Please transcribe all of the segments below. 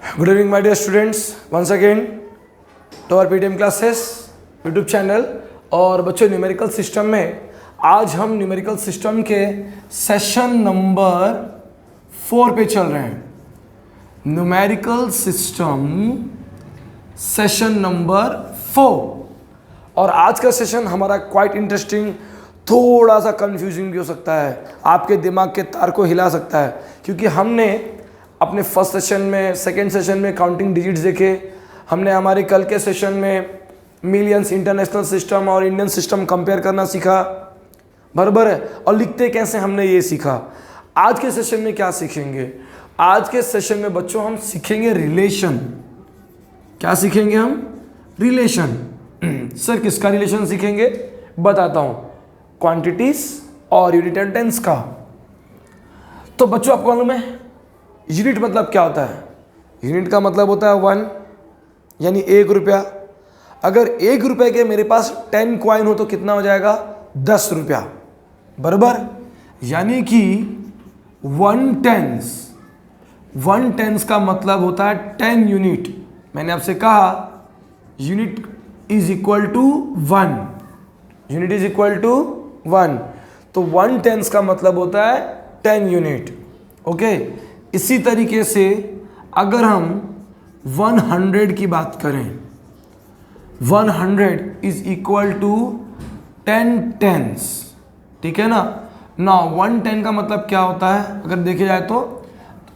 Good evening, my dear students. Once again to our PTM classes YouTube channel. और बच्चों numerical system में आज हम न्यूमेरिकल सिस्टम के सेशन नंबर 4 पे चल रहे हैं. Numerical system session number 4. और आज का सेशन हमारा क्वाइट इंटरेस्टिंग, थोड़ा सा कंफ्यूजिंग भी हो सकता है, आपके दिमाग के तार को हिला सकता है, क्योंकि हमने अपने फर्स्ट सेशन में, सेकंड सेशन में काउंटिंग डिजिट्स देखे. हमने हमारे कल के सेशन में मिलियंस, इंटरनेशनल सिस्टम और इंडियन सिस्टम कंपेयर करना सीखा, बराबर है, और लिखते कैसे हमने ये सीखा. आज के सेशन में क्या सीखेंगे? आज के सेशन में बच्चों हम सीखेंगे रिलेशन. क्या सीखेंगे हम? रिलेशन. सर किसका रिलेशन सीखेंगे? बताता हूँ. क्वांटिटीज और यूनिट एंड टेंस का. तो बच्चों आपको मालूम है यूनिट मतलब क्या होता है? यूनिट का मतलब होता है 1, यानी 1 रुपया. अगर 1 रुपये के मेरे पास 10 कॉइन हो तो कितना हो जाएगा? 10 रुपया, बराबर. यानी कि 1 टेंस का मतलब होता है 10 यूनिट. मैंने आपसे कहा unit is equal to 1. Unit is equal to 1. तो 1 टेंस का मतलब होता है 10 यूनिट. ओके. इसी तरीके से अगर हम 100 की बात करें, 100 इज इक्वल टू 10 टेंस. ठीक है ना. 1 10 का मतलब क्या होता है अगर देखे जाए तो?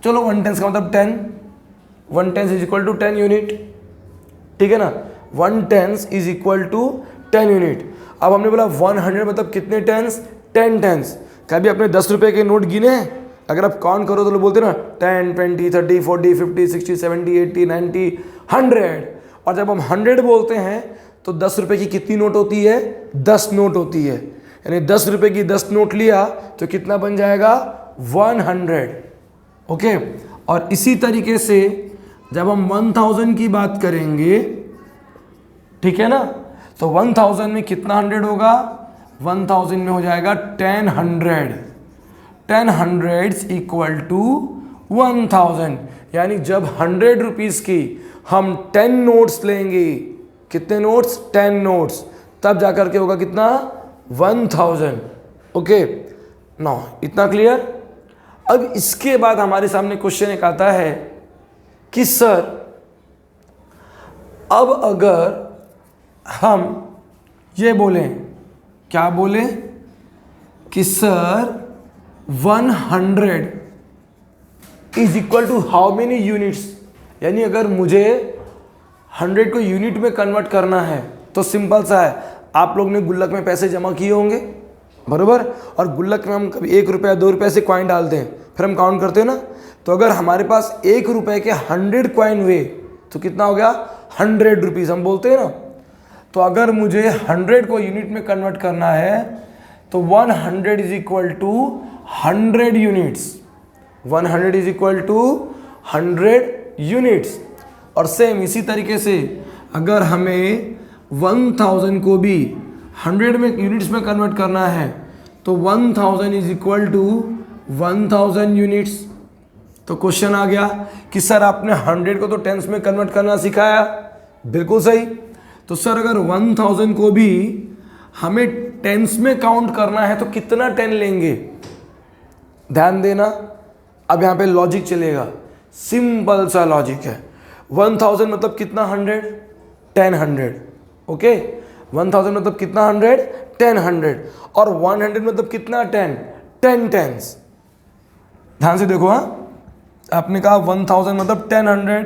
चलो 1 टेंस का मतलब 10. 1 tens is equal to 10 unit. ठीक है ना. 1 tens is equal to 10 unit. अब हमने बोला 100 मतलब कितने टेंस? 10 टेंस. कभी अपने 10 रुपए के नोट गिने हैं? अगर आप काउंट करो तो लोग बोलते हैं ना 10, 20, 30, 40, 50, 60, 70, 80, 90, 100. और जब हम 100 बोलते हैं तो 10 रुपए की कितनी नोट होती है? 10 नोट होती है. यानी 10 रुपए की 10 नोट लिया तो कितना बन जाएगा? 100. ओके. और इसी तरीके से जब हम 1000 की बात करेंगे, ठीक है ना, तो 1000 में कितना 100 होगा? 1000 में हो जाएगा 10 10 हंड्रेड्स इक्वल टू 1000. यानी जब 100 रुपीज़ की हम 10 नोट्स लेंगे, कितने नोट्स? 10 नोट्स, तब जाकर के होगा कितना? 1000. ओके. नो, इतना क्लियर? अब इसके बाद हमारे सामने क्वेश्चन एक आता है कि सर अब अगर हम ये बोलें, क्या बोलें कि sir 100 is equal to how many units. यानी अगर मुझे 100 को यूनिट में कन्वर्ट करना है तो सिंपल सा है, आप लोग ने गुल्लक में पैसे जमा किए होंगे, बराबर. और गुल्लक में हम कभी 1 रुपया 2 रुपये से कॉइन डालते हैं, फिर हम काउंट करते हैं ना. तो अगर हमारे पास 1 रुपये के 100 कॉइन हुए तो कितना हो गया? 100 रुपीज़ हम बोलते हैं ना. तो अगर मुझे 100 को यूनिट में कन्वर्ट करना है तो 100 is equal to 100 units. 100 is equal to 100 units. और सेम इसी तरीके से अगर हमें 1000 को भी 100 में यूनिट्स में कन्वर्ट करना है तो 1000 इज इक्वल टू 1000 यूनिट्स. तो क्वेश्चन आ गया कि सर आपने 100 को तो टेंस में कन्वर्ट करना सिखाया, बिल्कुल सही. तो सर अगर 1000 को भी हमें टेंस में काउंट करना है तो कितना 10 लेंगे? ध्यान देना, अब यहाँ पे लॉजिक चलेगा. सिंपल सा लॉजिक है. 1000 मतलब कितना? 100. 10 100. ओके. 1000 मतलब कितना? 100. 10 100. और 100 मतलब कितना? 10. 10 टेंस. ध्यान से देखो. हाँ, आपने कहा 1000 मतलब 10 100.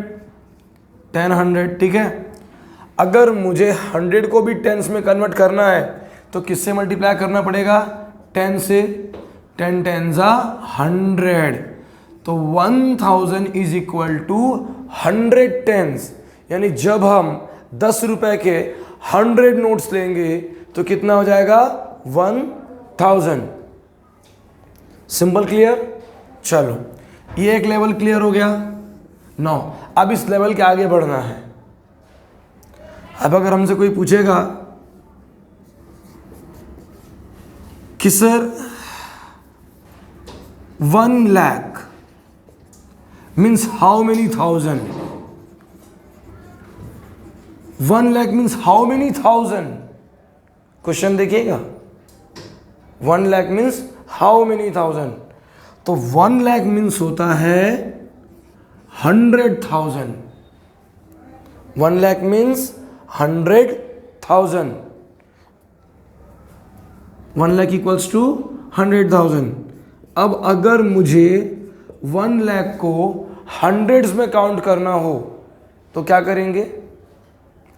10 100. ठीक है. अगर मुझे 100 को भी टेंस में कन्वर्ट करना है तो किससे मल्टीप्लाई करना पड़ेगा? 10 से. 10 10 100. तो 1000 इज इक्वल टू 100 टेंस. यानी जब हम 10 रुपए के 100 नोट्स लेंगे तो कितना हो जाएगा? 1000. Simple, clear? चलो, ये एक लेवल क्लियर हो गया. नो, अब इस लेवल के आगे बढ़ना है. अब अगर हमसे कोई पूछेगा कि sir 1 lakh means how many thousand, 1 lakh means how many thousand, question देखिएगा, 1 lakh means how many thousand, तो 1 लाख मीन्स होता है 100,000, 1 lakh means 100,000, 1 lakh equals to 100,000। अब अगर मुझे 1 लाख को हंड्रेड्स में काउंट करना हो तो क्या करेंगे?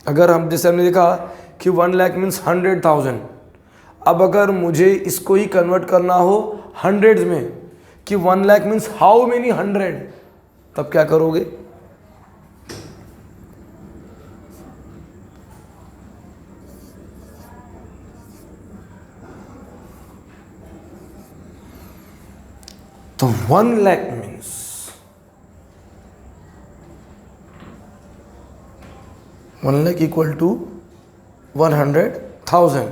अगर हम, जैसे हमने देखा कि 1 लाख मीन्स 100,000, अब अगर मुझे इसको ही कन्वर्ट करना हो हंड्रेड्स में कि 1 लाख मीन्स हाउ मेनी 100, तब क्या करोगे? तो 1 lakh means 1 lakh equal to 100,000,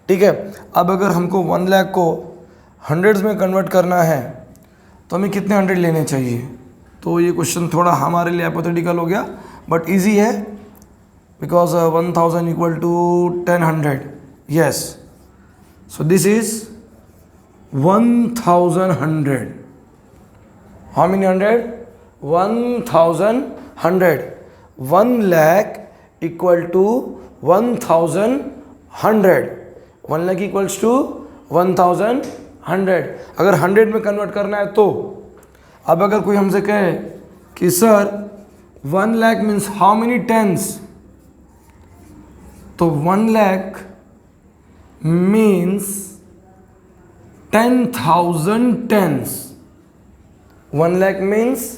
ठीक है। अब अगर हमको 1 लाख को हंड्रेड्स में कन्वर्ट करना है तो हमें कितने 100 लेने चाहिए? तो ये क्वेश्चन थोड़ा हमारे लिए हाइपोथेटिकल हो गया, बट इजी है, because 1000 equal to 1000, yes, so this is 1100, how many 100? 1100, 1 lakh equal to 1100, 1 lakh equals to 1100, अगर 100 में कन्वर्ट करना है तो। अब अगर कोई हमसे कहे कि sir 1 lakh means how many tens, तो 1 lakh means 10,000 tens, 1 lakh means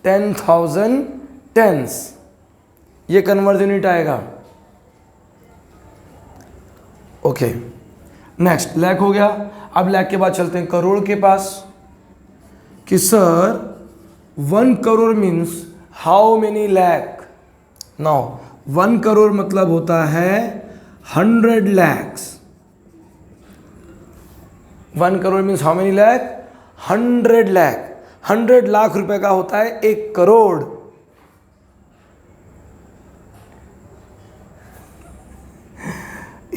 10,000 tens, ये कन्वर्जन यूनिट आएगा। ओके, नेक्स्ट लाख हो गया। अब लाख के बाद चलते हैं करोड़ के पास कि sir 1 crore means how many lakh. Now 1 crore मतलब होता है 100 lakhs, 1 crore means how many lakh? 100 lakh, 100 lakh रुपए का होता है 1 करोड़।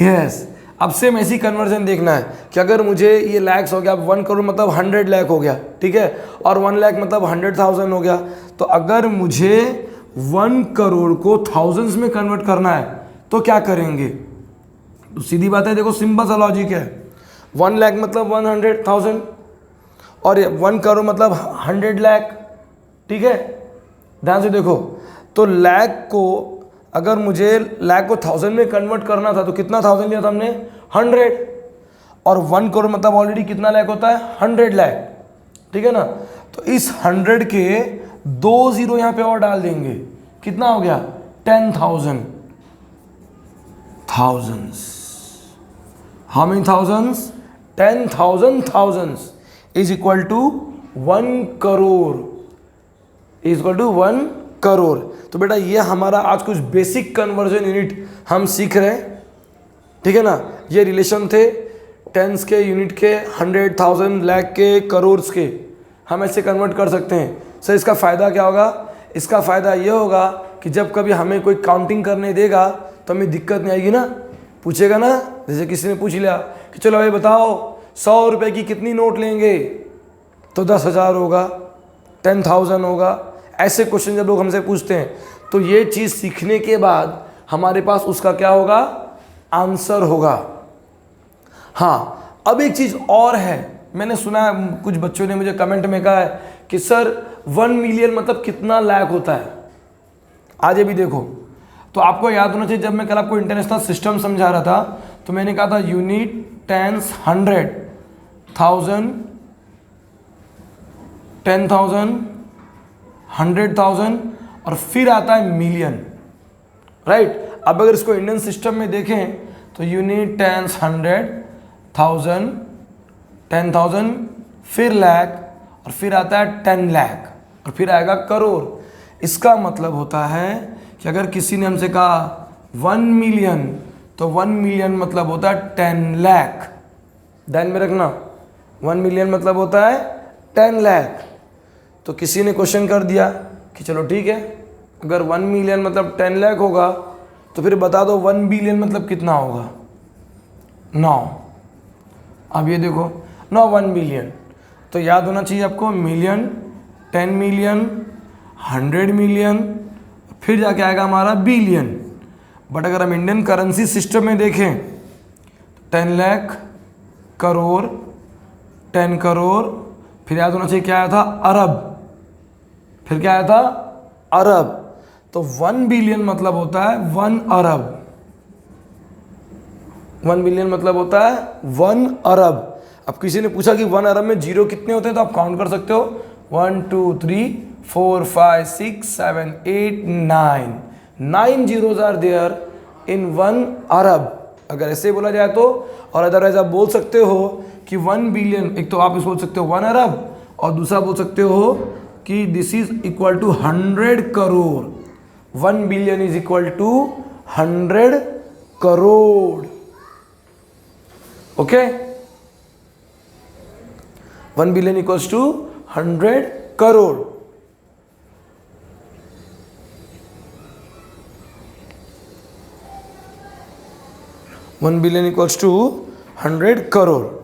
यस, अब सेम ऐसी कन्वर्जन देखना है कि अगर मुझे ये लैक्स हो गया, 1 करोड़ मतलब 100 लाख हो गया, ठीक है, और 1 लाख मतलब 100,000 हो गया, तो अगर मुझे 1 करोड़ को थाउजेंड्स में कन्वर्ट करना है तो क्या करेंगे? तो सीधी बात है, देखो सिंपल सा लॉजिक है, 1 लाख मतलब 100,000 और 1 करोड़ मतलब 100 लाख, ठीक है। ध्यान से देखो, तो लाख को, अगर मुझे लाख को 1000 में कन्वर्ट करना था तो कितना 1000 लिया था हमने? 100, और 1 करोड़ मतलब ऑलरेडी कितना लाख होता है? 100 लाख, ठीक है ना। तो इस 100 के 2 जीरो यहाँ पे और डाल देंगे, कितना हो गया? 10,000, thousands, how many thousands? 10,000 thousands is equal to 1 crore, is equal to 1 crore. तो बेटा ये हमारा आज कुछ बेसिक कन्वर्जन यूनिट हम सीख रहे हैं, ठीक है ना। ये रिलेशन थे टेंस के, यूनिट के, 100,000, लाख के, करोड़ के, हम ऐसे कन्वर्ट कर सकते हैं। सर इसका फ़ायदा क्या होगा? इसका फ़ायदा ये होगा कि जब कभी हमें कोई काउंटिंग करने देगा तो हमें दिक्कत नहीं आएगी ना, पूछेगा ना, जैसे किसी ने पूछ लिया कि चलो भाई बताओ 100 रुपये की कितनी नोट लेंगे, तो 10,000 होगा, 10,000 होगा, ऐसे क्वेश्चन जब लोग हमसे पूछते हैं तो ये चीज़ सीखने के बाद हमारे पास उसका क्या होगा? आंसर होगा। हाँ, अब एक चीज़ और है, मैंने सुना कुछ बच्चों ने मुझे कमेंट में कहा है कि सर 1 मिलियन मतलब कितना लाख होता है? आज ये भी देखो, तो आपको याद होना चाहिए, जब मैं कल आपको इंटरनेशनल सिस्टम समझा रहा था तो मैंने कहा था यूनिट, टेंस, 100, 1000, 10,000, 100,000 और फिर आता है मिलियन, राइट। अब अगर इसको इंडियन सिस्टम में देखें तो यूनिट, टेंस, 100, 1000, 10,000, फिर लाख, और फिर आता है 10 लाख, और फिर आएगा करोड़। इसका मतलब होता है कि अगर किसी ने हमसे कहा 1 मिलियन, तो 1 मिलियन मतलब होता है 10 लाख। ध्यान में रखना, 1 मिलियन मतलब होता है 10 लाख। तो किसी ने क्वेश्चन कर दिया कि चलो ठीक है, अगर 1 मिलियन मतलब 10 लाख होगा तो फिर बता दो 1 बिलियन मतलब कितना होगा? 9। अब ये देखो 9 1 बिलियन, तो याद होना चाहिए आपको मिलियन, 10 मिलियन, 100 मिलियन, फिर जाके आएगा हमारा बिलियन। बट अगर हम इंडियन करेंसी सिस्टम में देखें तो 10 लाख, करोड़, 10 करोड़, फिर याद होना चाहिए क्या आया था? अरब। फिर क्या आया था? अरब। तो 1 बिलियन मतलब होता है 1 अरब। 1 बिलियन मतलब होता है 1 अरब। अब किसी ने पूछा कि 1 अरब में जीरो कितने होते हैं, तो आप काउंट कर सकते हो 1 2 3 4 5 6 7 8 9 9 zeros आर देयर इन 1 अरब, अगर ऐसे बोला जाए तो। और अदरवाइज आप बोल सकते हो कि 1 बिलियन, एक तो आप इस बोल सकते हो 1 अरब, और दूसरा बोल सकते हो कि this is equal to 100 crore. 1 billion is equal to 100 crore. Okay, 1 billion equals to 100 crore. $1 billion equals to 100 crore.